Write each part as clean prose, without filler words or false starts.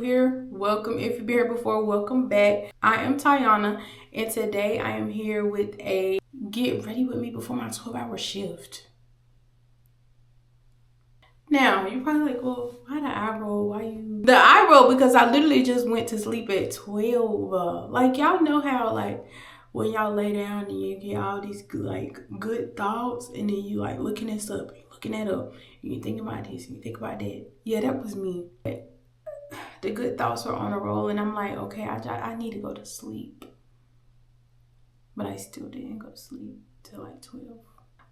here, welcome. If you've been here before, welcome back. I am Tiana, and today I am here with a get ready with me before my 12-hour shift. Now, you're probably like, well, why the eye roll? Why you? The eye roll because I literally just went to sleep at 12. Like, y'all know how, like, when y'all lay down and you get all these, like, good thoughts, and then you, like, looking at stuff, looking that up, and you think about this, and you think about that. Yeah, that was me. The good thoughts were on a roll, and I'm like, okay, I need to go to sleep. But I still didn't go to sleep till like 12.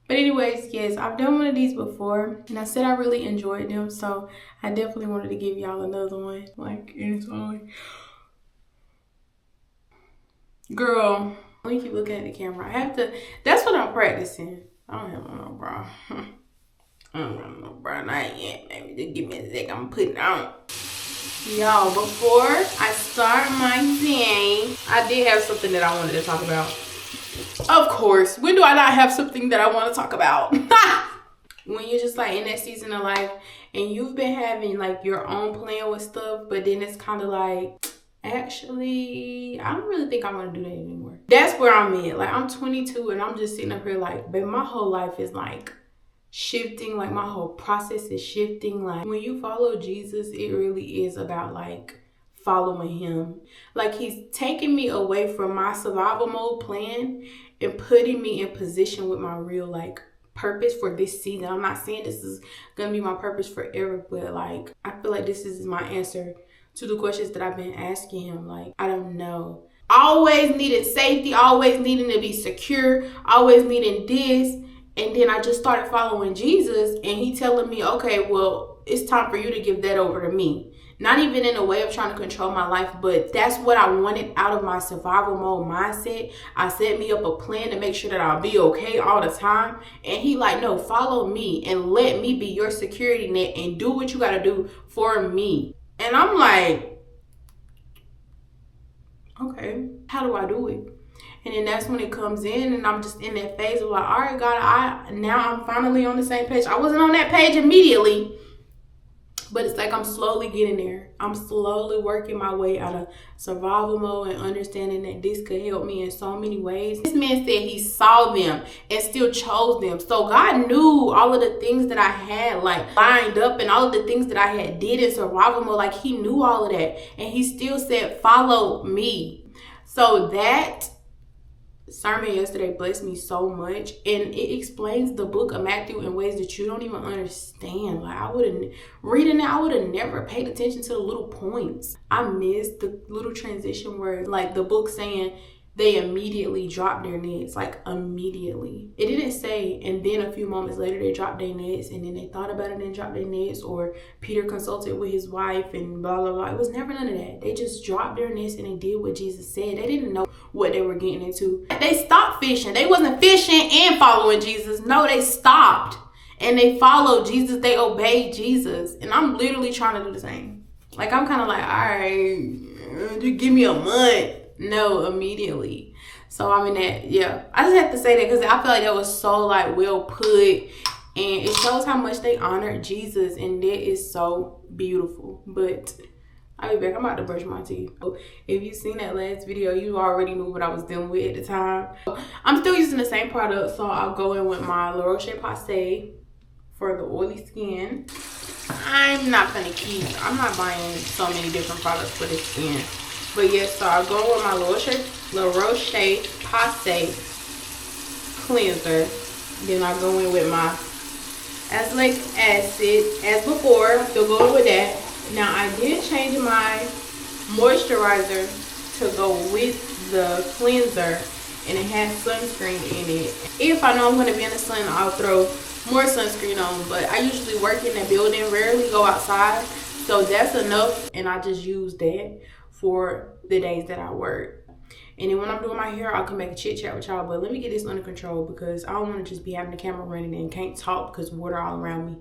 But anyways, yes, I've done one of these before, and I said I really enjoyed them, so I definitely wanted to give y'all another one. Like, and it's only... Girl, let me keep looking at the camera. I have to... That's what I'm practicing. I don't have no bra. I don't have no bra, not yet. Maybe just give me a sec. I'm putting it on. Y'all, before I start my thing, I did have something that I wanted to talk about. Of course, when do I not have something that I want to talk about? When you're just like in that season of life and you've been having like your own plan with stuff, but then it's kind of like, actually, I don't really think I want to do that anymore. That's where I'm at. Like, I'm 22 and I'm just sitting up here like, babe, my whole life is like shifting. Like, my whole process is shifting. Like, when you follow Jesus, it really is about like following him. Like, he's taking me away from my survival mode plan and putting me in position with my real like purpose for this season. I'm not saying this is gonna be my purpose forever, but like, I feel like this is my answer to the questions that I've been asking him. Like, I don't know. Always needed safety, always needing to be secure, always needing this. And then I just started following Jesus, and he telling me, okay, well, it's time for you to give that over to me. Not even in a way of trying to control my life, but that's what I wanted out of my survival mode mindset. I set me up a plan to make sure that I'll be okay all the time. And he like, no, follow me and let me be your security net and do what you got to do for me. And I'm like, okay, how do I do it? And then that's when it comes in, and I'm just in that phase of like, all right, God, now I'm finally on the same page. I wasn't on that page immediately, but it's like I'm slowly getting there. I'm slowly working my way out of survival mode and understanding that this could help me in so many ways. This man said he saw them and still chose them. So God knew all of the things that I had like lined up and all of the things that I had did in survival mode. Like, he knew all of that, and he still said, follow me. So that sermon yesterday blessed me so much, and it explains the book of Matthew in ways that you don't even understand. Like, I wouldn't reading it, I would have never paid attention to the little points. I missed the little transition where like the book saying they immediately dropped their nets, like immediately. It didn't say, and then a few moments later they dropped their nets, and then they thought about it and dropped their nets, or Peter consulted with his wife and blah, blah, blah. It was never none of that. They just dropped their nets and they did what Jesus said. They didn't know what they were getting into. They stopped fishing. They wasn't fishing and following Jesus. No, they stopped and they followed Jesus. They obeyed Jesus. And I'm literally trying to do the same. Like, I'm kind of like, all right, just give me a month. No, immediately. So I mean, that, yeah, I just have to say that because I feel like that was so like well put, and it shows how much they honored Jesus, and that is so beautiful. But I'll be back. I'm about to brush my teeth. If you've seen that last video, you already knew what I was dealing with at the time. I'm still using the same product, so I'll go in with my La Roche-Posay for the oily skin. I'm not buying so many different products for the skin. But yes, so I'll go with my La Roche-Posay cleanser. Then I'll go in with my azelaic acid as before. Still going with that. Now, I did change my moisturizer to go with the cleanser, and it has sunscreen in it. If I know I'm going to be in the sun, I'll throw more sunscreen on, but I usually work in the building, rarely go outside, so that's enough, and I just use that for the days that I work. And then when I'm doing my hair, I'll come back and chit chat with y'all. But let me get this under control because I don't want to just be having the camera running and can't talk because water all around me.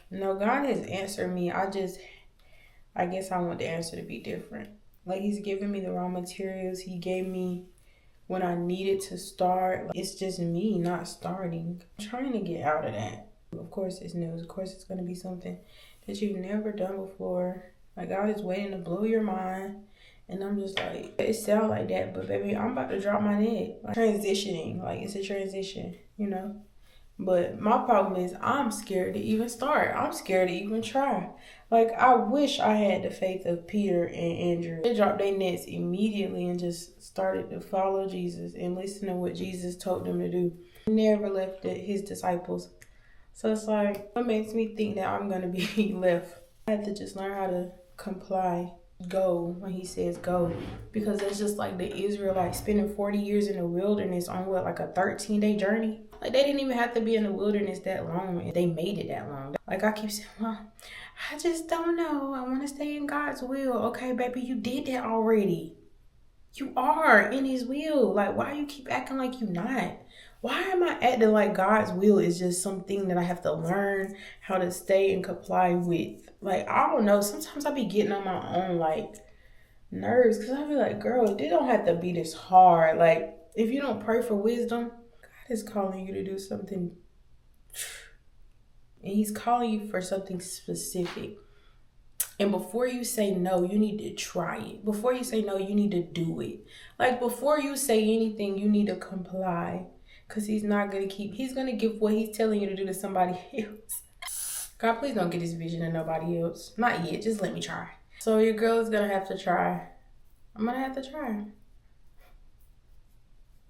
No, God has answered me. I guess I want the answer to be different. Like, he's giving me the raw materials. He gave me when I needed to start. It's just me not starting. I'm trying to get out of that. Of course, it's news. Of course, it's going to be something that you've never done before. Like, God is waiting to blow your mind. And I'm just like, it sounds like that, but baby, I'm about to drop my neck. Like, transitioning, like, it's a transition, you know? But my problem is I'm scared to even start. I'm scared to even try. Like, I wish I had the faith of Peter and Andrew. They dropped their nets immediately and just started to follow Jesus and listen to what Jesus told them to do. Never left his disciples. So it's like, what makes me think that I'm going to be left? I have to just learn how to comply. Go when he says go, because it's just like the Israelites spending 40 years in the wilderness on what, like a 13-day journey. Like, they didn't even have to be in the wilderness that long, and they made it that long. Like, I keep saying, well, I just don't know, I want to stay in God's will. Okay, baby, you did that already. You are in his will. Like, why you keep acting like you not? Why am I acting like God's will is just something that I have to learn how to stay and comply with? Like, I don't know. Sometimes I be getting on my own, like, nerves. Because I be like, girl, it don't have to be this hard. Like, if you don't pray for wisdom, God is calling you to do something. And he's calling you for something specific. And before you say no, you need to try it. Before you say no, you need to do it. Like, before you say anything, you need to comply. Because he's going to give what he's telling you to do to somebody else. God, please don't get this vision to nobody else. Not yet. Just let me try. So your girl is going to have to try. I'm going to have to try.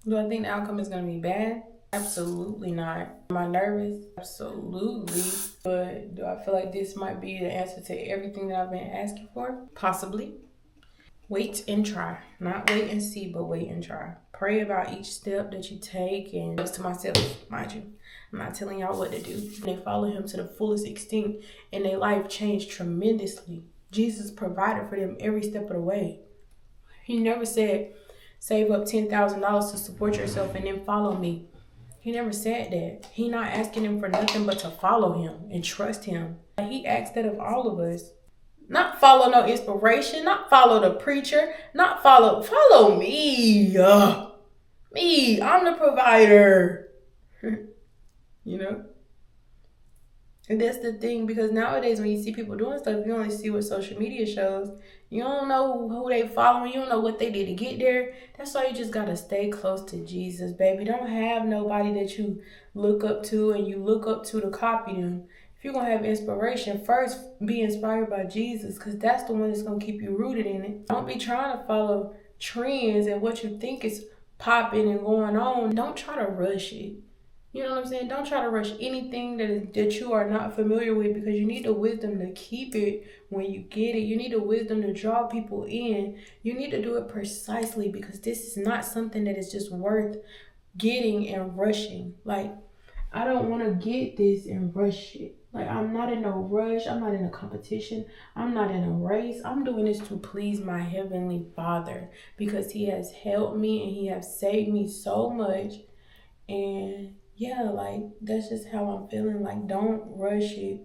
Do I think the outcome is going to be bad? Absolutely not. Am I nervous? Absolutely. But do I feel like this might be the answer to everything that I've been asking for? Possibly. Wait and try. Not wait and see, but wait and try. Pray about each step that you take. And it's to myself, mind you. I'm not telling y'all what to do. They follow him to the fullest extent, and their life changed tremendously. Jesus provided for them every step of the way. He never said, save up $10,000 to support yourself and then follow me. He never said that. He not asking them for nothing but to follow him and trust him. He asked that of all of us. Not follow no inspiration, not follow the preacher, not follow me. Me, I'm the provider. You know? And that's the thing, because nowadays when you see people doing stuff, you only see what social media shows. You don't know who they following. You don't know what they did to get there. That's why you just got to stay close to Jesus, baby. Don't have nobody that you look up to and you look up to copy them. If you're going to have inspiration, first be inspired by Jesus, because that's the one that's going to keep you rooted in it. Don't be trying to follow trends and what you think is popping and going on. Don't try to rush it. You know what I'm saying? Don't try to rush anything that you are not familiar with, because you need the wisdom to keep it when you get it. You need the wisdom to draw people in. You need to do it precisely, because this is not something that is just worth getting and rushing. Like, I don't want to get this and rush it. Like, I'm not in no rush. I'm not in a competition. I'm not in a race. I'm doing this to please my Heavenly Father, because he has helped me and he has saved me so much. And yeah, like, that's just how I'm feeling. Like, don't rush it.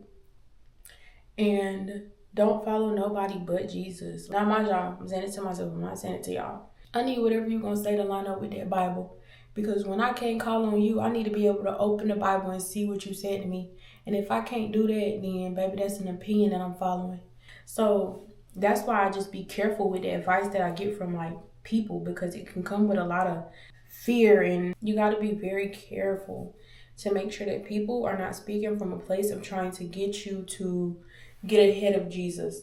And don't follow nobody but Jesus. Not my job. I'm saying it to myself. I'm not saying it to y'all. I need whatever you're going to say to line up with that Bible. Because when I can't call on you, I need to be able to open the Bible and see what you said to me. And if I can't do that, then, baby, that's an opinion that I'm following. So that's why I just be careful with the advice that I get from, like, people. Because it can come with a lot of fear, and you got to be very careful to make sure that people are not speaking from a place of trying to get you to get ahead of Jesus.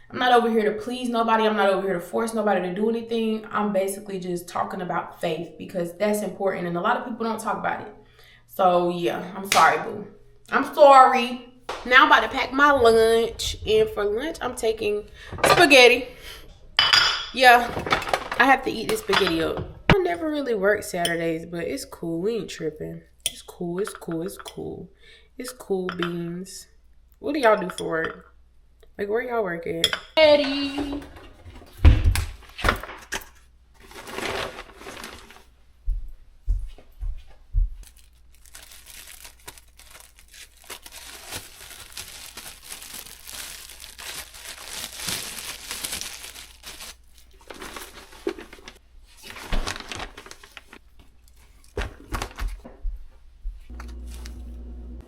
I'm not over here to please nobody. I'm not over here to force nobody to do anything. I'm basically just talking about faith, because that's important, and a lot of people don't talk about it. So yeah, I'm sorry, boo. I'm sorry. Now I'm about to pack my lunch, and for lunch I'm taking spaghetti. Yeah, I have to eat this spaghetti up. I never really work Saturdays, but it's cool. We ain't tripping. It's cool. It's cool. It's cool. It's cool beans. What do y'all do for work? Like, where y'all work at? Eddie.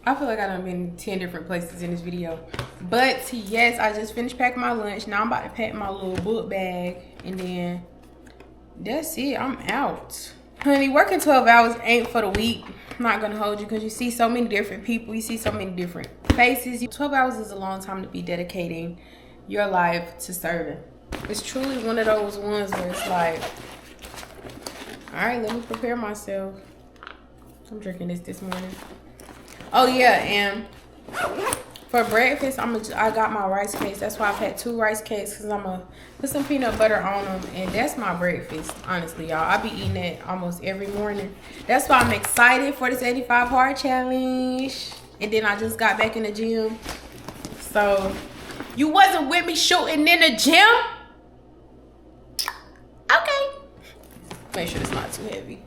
I feel like I done been 10 different places in this video. But yes, I just finished packing my lunch. Now I'm about to pack my little book bag. And then that's it. I'm out. Honey, working 12 hours ain't for the weak. I'm not gonna hold you because you see so many different people. You see so many different faces. 12 hours is a long time to be dedicating your life to serving. It's truly one of those ones where it's like, all right, let me prepare myself. I'm drinking this morning. Oh yeah, and for breakfast, I got my rice cakes. That's why I've had 2 rice cakes, because I'm gonna put some peanut butter on them, and that's my breakfast. Honestly, y'all, I be eating that almost every morning. That's why I'm excited for this 85 hard challenge. And then I just got back in the gym. So you wasn't with me shooting in the gym? Okay. Make sure it's not too heavy.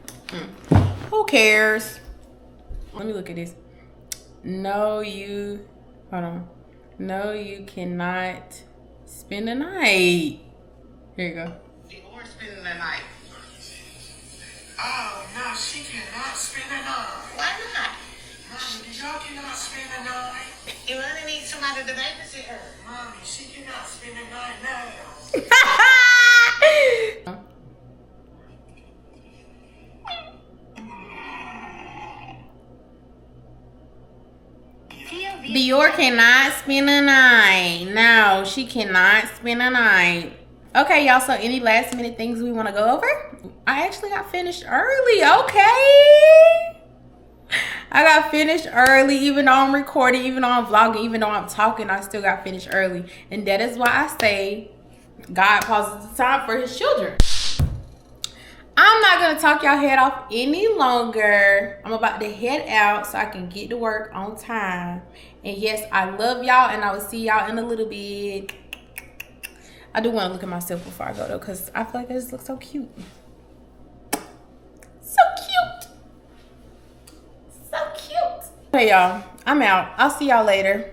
Who cares? Let me look at this. No, you, hold on. No, you cannot spend the night. Here you go. Or spending the night. Oh, no, she cannot spend the night. Why not? Mommy, y'all cannot spend the night. You only need somebody to babysit her. Mommy, she cannot spend the night now. Dior cannot spend a night. No, she cannot spend a night. Okay, y'all, so any last minute things we want to go over? I actually got finished early, okay? I got finished early, even though I'm recording, even though I'm vlogging, even though I'm talking, I still got finished early. And that is why I say God pauses the time for his children. I'm not gonna talk y'all head off any longer. I'm about to head out so I can get to work on time. And yes, I love y'all, and I will see y'all in a little bit. I do want to look at myself before I go though, because I feel like I just look so cute. So cute. So cute. Hey y'all, I'm out. I'll see y'all later.